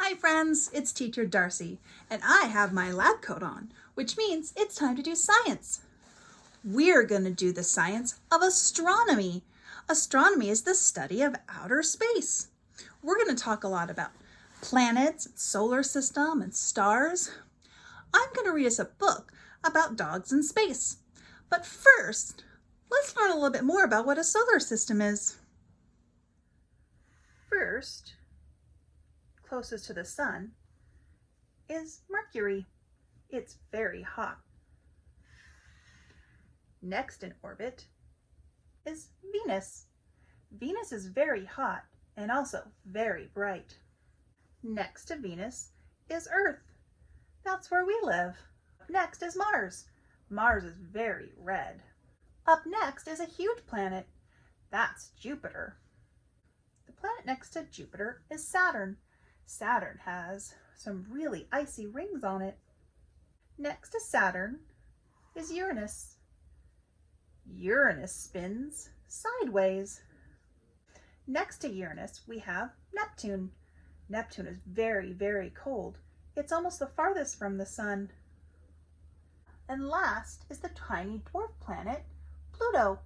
Hi friends, it's Teacher Darcy, and I have my lab coat on, which means it's time to do science. We're going to do the science of astronomy. Astronomy is the study of outer space. We're going to talk a lot about planets, solar system, and stars. I'm going to read us a book about dogs in space. But first, let's learn a little bit more about what a solar system is. First, closest to the sun, is Mercury. It's very hot. Next in orbit is Venus. Venus is very hot and also very bright. Next to Venus is Earth. That's where we live. Next is Mars. Mars is very red. Up next is a huge planet. That's Jupiter. The planet next to Jupiter is Saturn. Saturn has some really icy rings on it. Next to Saturn is Uranus. Uranus spins sideways. Next to Uranus, we have Neptune. Neptune is very, very cold. It's almost the farthest from the sun. And last is the tiny dwarf planet, Pluto.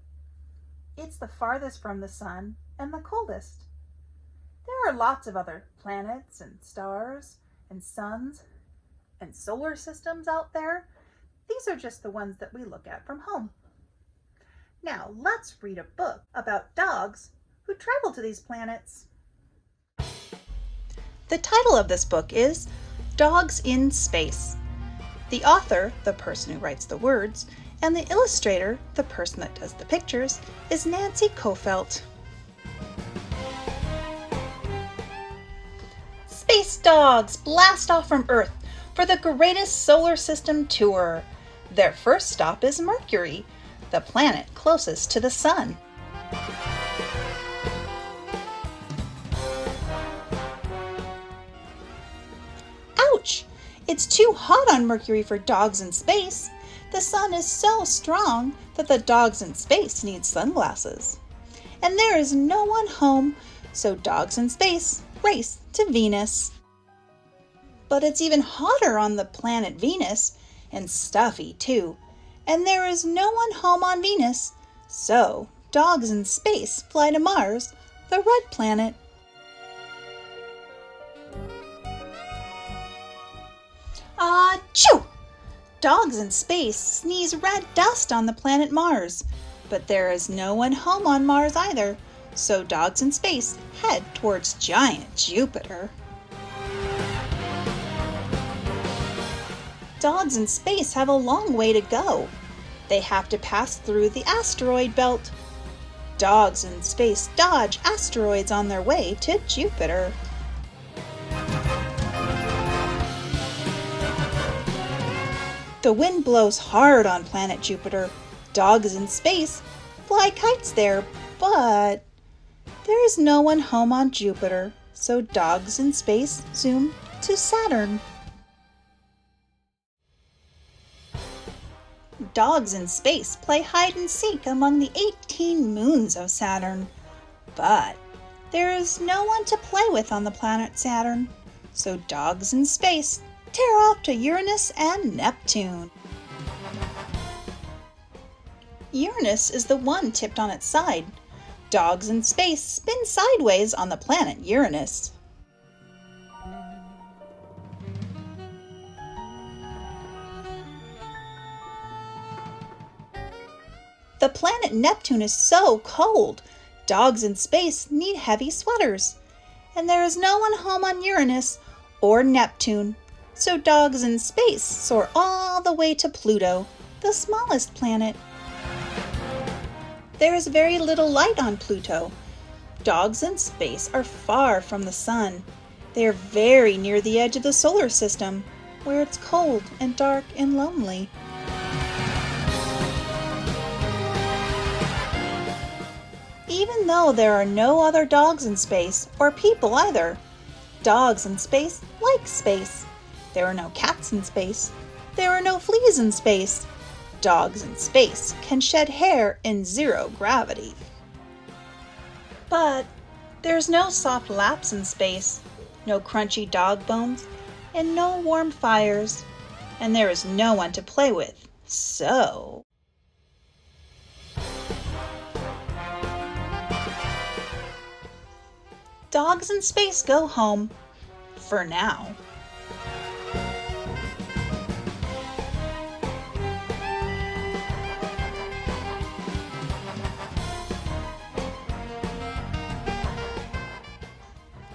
It's the farthest from the sun and the coldest. There are lots of other planets and stars and suns and solar systems out there. These are just the ones that we look at from home. Now let's read a book about dogs who travel to these planets. The title of this book is Dogs in Space. The author, the person who writes the words, and the illustrator, the person that does the pictures, is Nancy Kofelt. Space dogs blast off from Earth for the greatest solar system tour. Their first stop is Mercury, the planet closest to the sun. Ouch! It's too hot on Mercury for dogs in space. The sun is so strong that the dogs in space need sunglasses. And there is no one home, so dogs in space race to Venus. But it's even hotter on the planet Venus, and stuffy too. And there is no one home on Venus, so dogs in space fly to Mars, the red planet. Achoo! Dogs in space sneeze red dust on the planet Mars, but there is no one home on Mars either, so dogs in space head towards giant Jupiter. Dogs in space have a long way to go. They have to pass through the asteroid belt. Dogs in space dodge asteroids on their way to Jupiter. The wind blows hard on planet Jupiter. Dogs in space fly kites there, but there is no one home on Jupiter, so dogs in space zoom to Saturn. Dogs in space play hide and seek among the 18 moons of Saturn, but there is no one to play with on the planet Saturn, so dogs in space tear off to Uranus and Neptune. Uranus is the one tipped on its side. Dogs in space spin sideways on the planet Uranus. The planet Neptune is so cold. Dogs in space need heavy sweaters. And there is no one home on Uranus or Neptune, so dogs in space soar all the way to Pluto, the smallest planet. There is very little light on Pluto. Dogs in space are far from the sun. They are very near the edge of the solar system, where it's cold and dark and lonely. Even though there are no other dogs in space, or people either, dogs in space like space. There are no cats in space. There are no fleas in space. Dogs in space can shed hair in zero gravity. But there's no soft laps in space. no crunchy dog bones, and no warm fires, and there is no one to play with, so... Dogs in space go home, for now.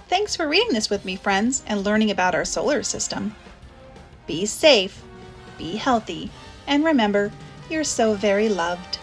Thanks for reading this with me, friends, and learning about our solar system. Be safe, be healthy, and remember, you're so very loved.